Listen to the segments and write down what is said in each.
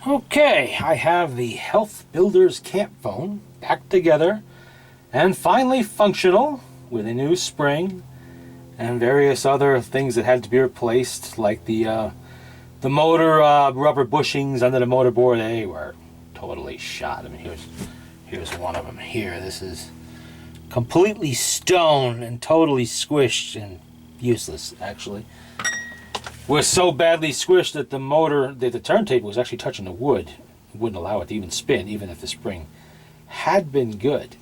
Okay, I have the Health Builders Camp Fone back together and finally functional with a new spring and various other things that had to be replaced, like the motor rubber bushings under the motorboard. They were totally shot. I mean, here's one of them here. This is completely stone and totally squished and useless, actually. Was so badly squished that the turntable was actually touching the wood. It wouldn't allow it to even spin, even if the spring had been good.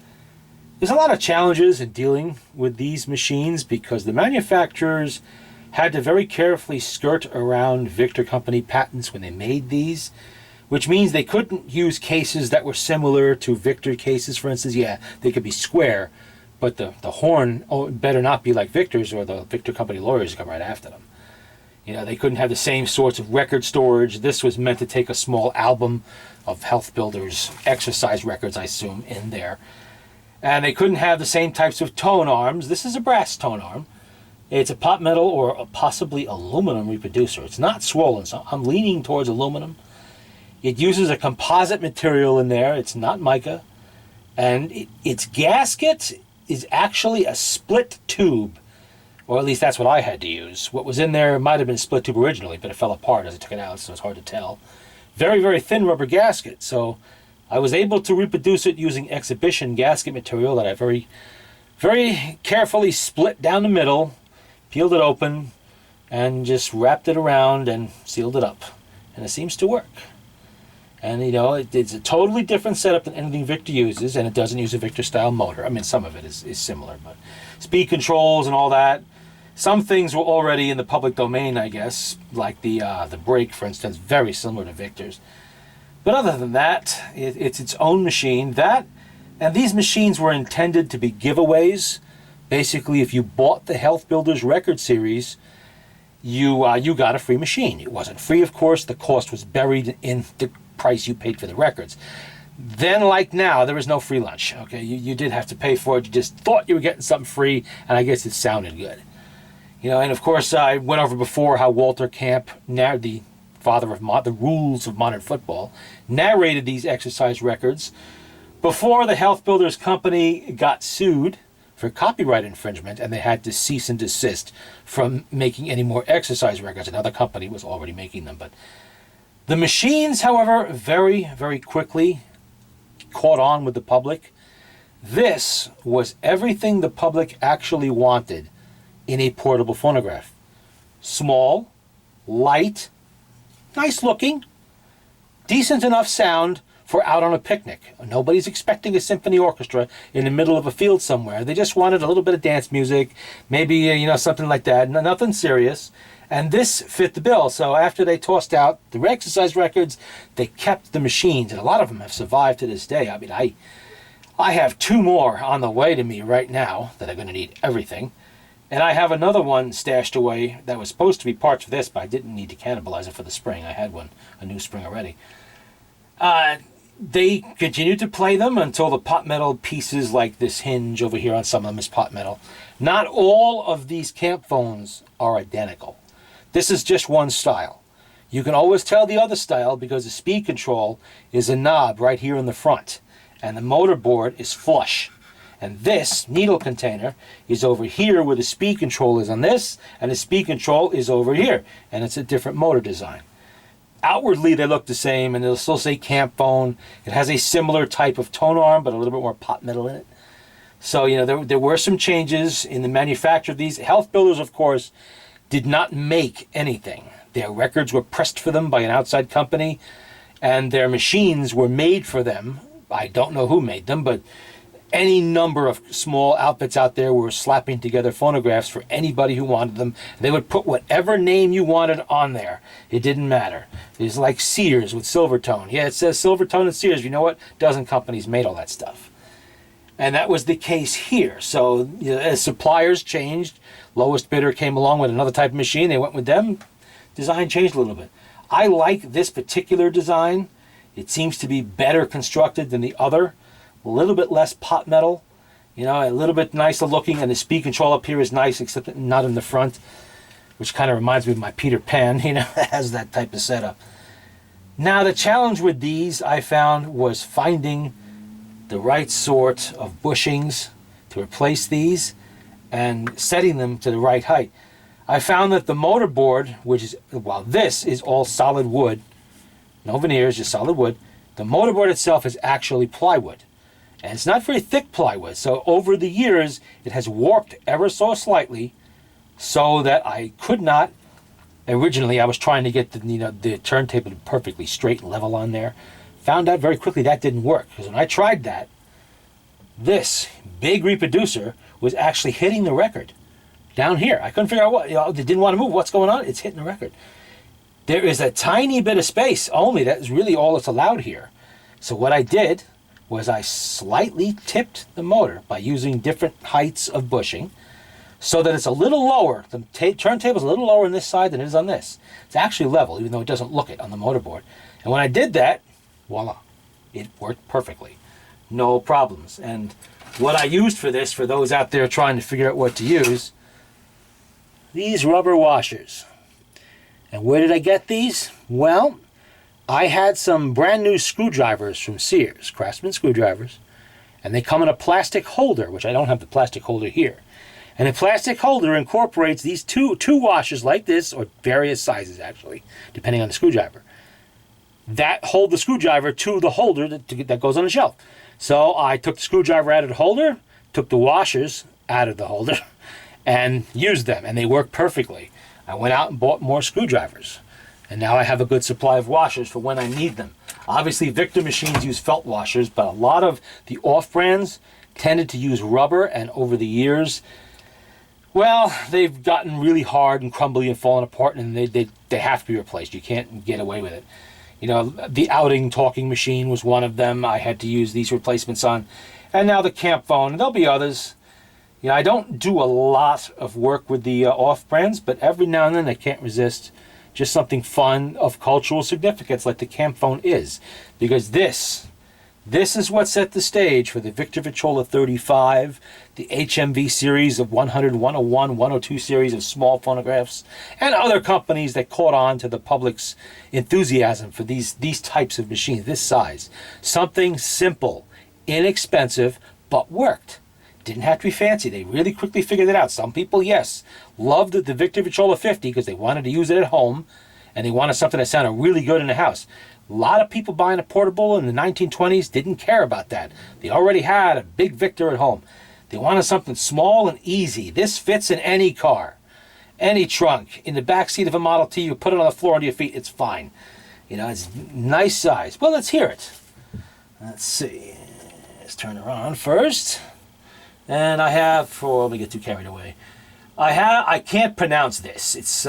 There's a lot of challenges in dealing with these machines because the manufacturers had to very carefully skirt around Victor Company patents when they made these, which means they couldn't use cases that were similar to Victor cases. For instance, yeah, they could be square, but the horn better not be like Victor's, or the Victor Company lawyers come right after them. You know, they couldn't have the same sorts of record storage. This was meant to take a small album of Health Builders exercise records, I assume, in there. And they couldn't have the same types of tone arms. This is a brass tone arm. It's a pot metal or a possibly aluminum reproducer. It's not swollen, so I'm leaning towards aluminum. It uses a composite material in there. It's not mica. And its gasket is actually a split tube. Or at least that's what I had to use. What was in there might have been split tube originally, but it fell apart as I took it out, so it's hard to tell. Very, very thin rubber gasket. So I was able to reproduce it using exhibition gasket material that I very, very carefully split down the middle, peeled it open, and just wrapped it around and sealed it up. And it seems to work. And, you know, it's a totally different setup than anything Victor uses, and it doesn't use a Victor-style motor. I mean, some of it is similar, but speed controls and all that. Some things were already in the public domain, I guess, like the brake, for instance, very similar to Victor's. But other than that, it's its own machine. And these machines were intended to be giveaways. Basically, if you bought the Health Builders record series, you got a free machine. It wasn't free, of course. The cost was buried in the price you paid for the records. Then, like now, there was no free lunch. Okay, you did have to pay for it. You just thought you were getting something free, and I guess it sounded good. You know, and of course, I went over before how Walter Camp, now the father of the rules of modern football, narrated these exercise records before the Health Builders Company got sued for copyright infringement, and they had to cease and desist from making any more exercise records. Another company was already making them. But the machines, however, very, very quickly caught on with the public. This was everything the public actually wanted in a portable phonograph. Small, light, nice looking, decent enough sound for out on a picnic. Nobody's expecting a symphony orchestra in the middle of a field somewhere. They just wanted a little bit of dance music, maybe, you know, something like that. Nothing serious. And this fit the bill. So after they tossed out the exercise records, they kept the machines, and a lot of them have survived to this day. I mean, I have two more on the way to me right now that are going to need everything. And I have another one stashed away that was supposed to be parts for this, but I didn't need to cannibalize it for the spring. I had a new spring already. They continued to play them until the pot metal pieces, like this hinge over here on some of them, is pot metal. Not all of these camp phones are identical. This is just one style. You can always tell the other style because the speed control is a knob right here in the front, and the motor board is flush. And this needle container is over here where the speed control is on this, and the speed control is over here, and it's a different motor design. Outwardly, they look the same, and they'll still say Camp Fone. It has a similar type of tone arm, but a little bit more pot metal in it. So, you know, there were some changes in the manufacture of these. Health Builders, of course, did not make anything. Their records were pressed for them by an outside company, and their machines were made for them. I don't know who made them, but any number of small outfits out there were slapping together phonographs for anybody who wanted them. They would put whatever name you wanted on there. It didn't matter. It's like Sears with Silvertone. Yeah, it says Silvertone and Sears. You know what? Dozen companies made all that stuff. And that was the case here. So, you know, as suppliers changed, lowest bidder came along with another type of machine. They went with them. Design changed a little bit. I like this particular design. It seems to be better constructed than the other. A little bit less pot metal, you know, a little bit nicer looking, and the speed control up here is nice, except not in the front, which kind of reminds me of my Peter Pan, you know, it has that type of setup. Now the challenge with these I found was finding the right sort of bushings to replace these and setting them to the right height. I found that the motorboard, which is, while this is all solid wood, no veneers, just solid wood, the motorboard itself is actually plywood. And it's not very thick plywood, so over the years it has warped ever so slightly, so that I could not. Originally I was trying to get the turntable perfectly straight and level on there. Found out very quickly that didn't work, because when I tried that, this big reproducer was actually hitting the record down here. I couldn't figure out what, they didn't want to move. What's going on? It's hitting the record. There is a tiny bit of space only. That is really all that's allowed here. So what I did was I slightly tipped the motor by using different heights of bushing, so that it's a little lower. The turntable's a little lower on this side than it is on this. It's actually level, even though it doesn't look it on the motorboard. And when I did that, voila, it worked perfectly. No problems. And what I used for this, for those out there trying to figure out what to use, these rubber washers. And where did I get these? Well, I had some brand new screwdrivers from Sears, Craftsman screwdrivers, and they come in a plastic holder, which I don't have the plastic holder here. And a plastic holder incorporates these two washers like this, or various sizes actually, depending on the screwdriver, that hold the screwdriver to the holder that goes on the shelf. So I took the screwdriver out of the holder, took the washers out of the holder, and used them, and they work perfectly. I went out and bought more screwdrivers, and now I have a good supply of washers for when I need them. Obviously, Victor machines use felt washers, but a lot of the off-brands tended to use rubber, and over the years, well, they've gotten really hard and crumbly and fallen apart, and they have to be replaced. You can't get away with it. You know, the outing talking machine was one of them I had to use these replacements on. And now the Camp Fone, and there'll be others. You know, I don't do a lot of work with the off-brands, but every now and then I can't resist just something fun of cultural significance like the Camp Fone is. Because this is what set the stage for the Victor Victrola 35, the HMV series of 100, 101, 102 series of small phonographs, and other companies that caught on to the public's enthusiasm for these types of machines, this size. Something simple, inexpensive, but worked. Didn't have to be fancy. They really quickly figured it out. Some people, yes, loved the Victor Victrola 50 because they wanted to use it at home, and they wanted something that sounded really good in the house. A lot of people buying a portable in the 1920s didn't care about that. They already had a big Victor at home. They wanted something small and easy. This fits in any car, any trunk. In the back seat of a Model T, you put it on the floor under your feet, it's fine. You know, it's nice size. Well, let's hear it. Let's see. Let's turn it on first. And I have, let me get too carried away. I can't pronounce this. It's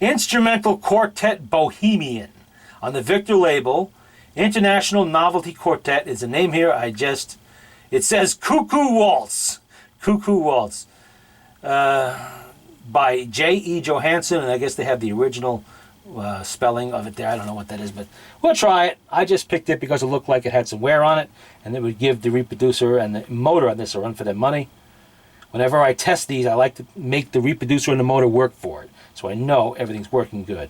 Instrumental Quartet Bohemian. On the Victor label, International Novelty Quartet is the name here. It says Cuckoo Waltz. Cuckoo Waltz. By J.E. Johansson, and I guess they have the original spelling of it there. I don't know what that is, but we'll try it. I just picked it because it looked like it had some wear on it, and it would give the reproducer and the motor on this a run for their money. Whenever I test these, I like to make the reproducer and the motor work for it, so I know everything's working good.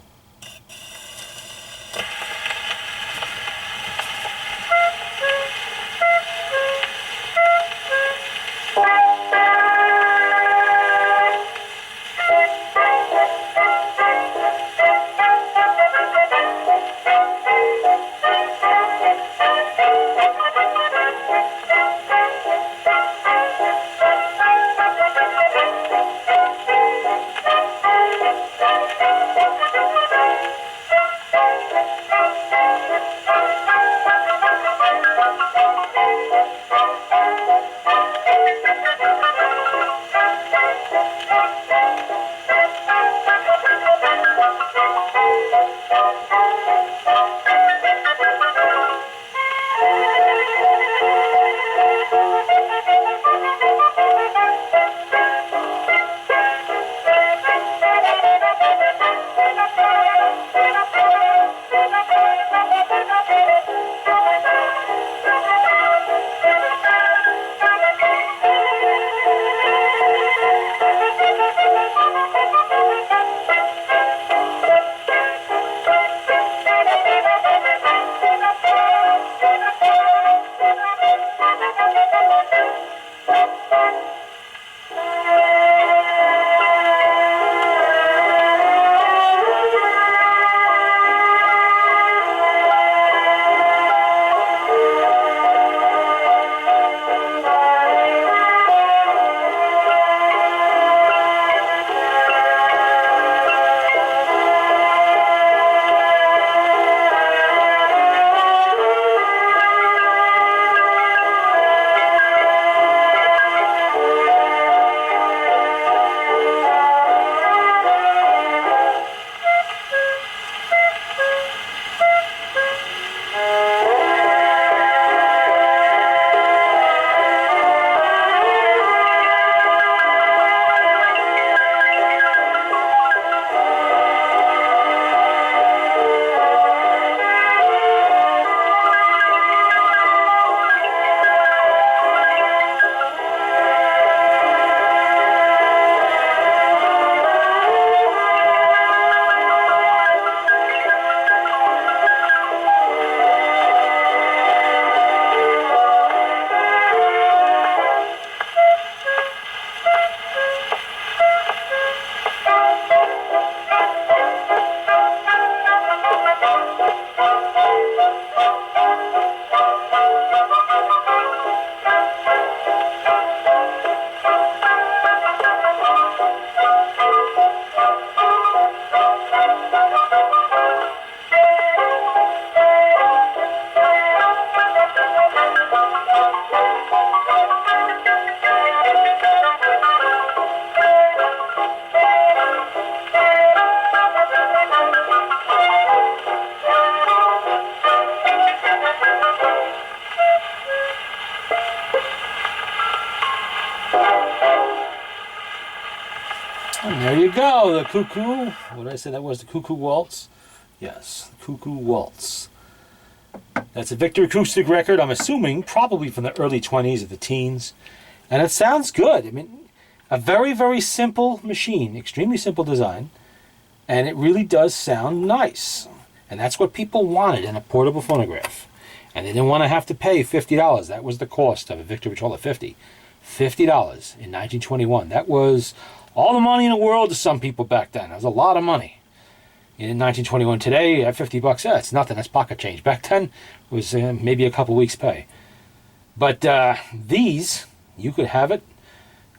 And there you go, the cuckoo. What did I say that was? The cuckoo waltz? Yes, the cuckoo waltz. That's a Victor acoustic record, I'm assuming, probably from the early 20s or the teens. And it sounds good. I mean, a very, very simple machine, extremely simple design. And it really does sound nice. And that's what people wanted in a portable phonograph. And they didn't want to have to pay $50. That was the cost of a Victor Victrola 50. $50 in 1921. That was all the money in the world to some people back then. That was a lot of money. In 1921 today, at $50, it's nothing. That's pocket change. Back then, it was maybe a couple weeks' pay. But these, you could have it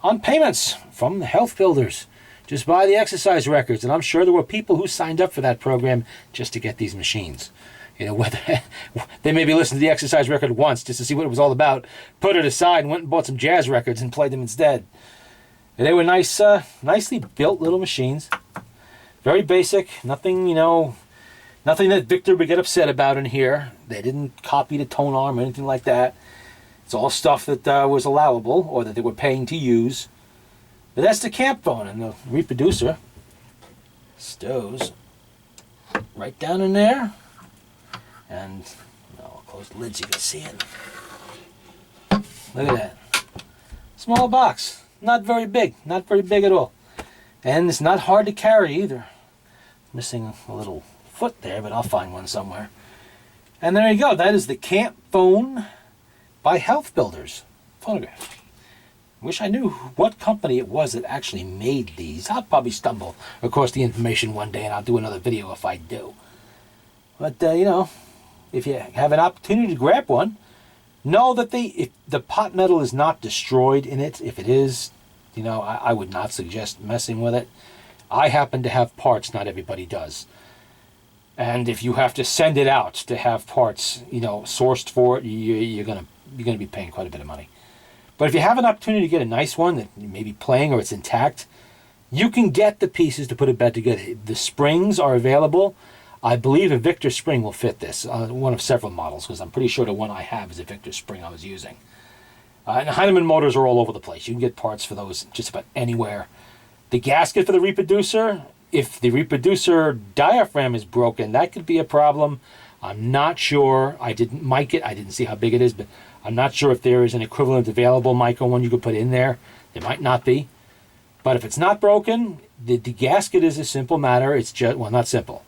on payments from the Health Builders. Just buy the exercise records. And I'm sure there were people who signed up for that program just to get these machines. You know, whether they maybe listened to the exercise record once just to see what it was all about, put it aside and went and bought some jazz records and played them instead. And they were nice, nicely built little machines. Very basic, nothing, you know, nothing that Victor would get upset about in here. They didn't copy the tone arm or anything like that. It's all stuff that was allowable or that they were paying to use. But that's the Camp Fone, and the reproducer stows right down in there. And I'll close the lid so you can see it. Look at that. Small box. Not very big. Not very big at all. And it's not hard to carry either. Missing a little foot there, but I'll find one somewhere. And there you go. That is the Camp Fone by Health Builders phonograph. Wish I knew what company it was that actually made these. I'll probably stumble across the information one day and I'll do another video if I do. But, you know, if you have an opportunity to grab one, know that if the pot metal is not destroyed in it. If it is, you know, I would not suggest messing with it. I happen to have parts, not everybody does. And if you have to send it out to have parts, you know, sourced for it, you're gonna be paying quite a bit of money. But if you have an opportunity to get a nice one that you may be playing or it's intact, you can get the pieces to put it back together. The springs are available. I believe a Victor spring will fit this, one of several models, because I'm pretty sure the one I have is a Victor spring I was using. And Heinemann motors are all over the place. You can get parts for those just about anywhere. The gasket for the reproducer, if the reproducer diaphragm is broken, that could be a problem. I'm not sure. I didn't mic it. I didn't see how big it is, but I'm not sure if there is an equivalent available mic one you could put in there. There might not be. But if it's not broken, the gasket is a simple matter. It's just, well, not simple.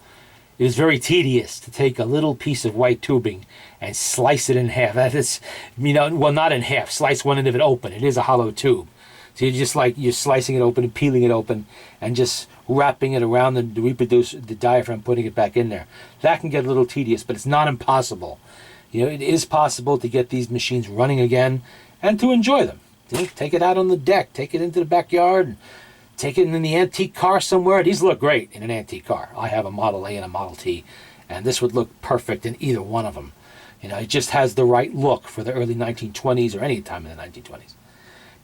It is very tedious to take a little piece of white tubing and slice it in half. That is, you know, well, not in half. Slice one end of it open. It is a hollow tube. So you're slicing it open and peeling it open and just wrapping it around the reproducer, the diaphragm, putting it back in there. That can get a little tedious, but it's not impossible. You know, it is possible to get these machines running again and to enjoy them. Take it out on the deck. Take it into the backyard. Take it in the antique car somewhere. These look great in an antique car. I have a Model A and a Model T, and this would look perfect in either one of them. You know, it just has the right look for the early 1920s or any time in the 1920s.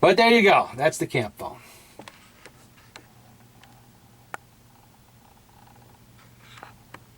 But there you go. That's the Camp Fone.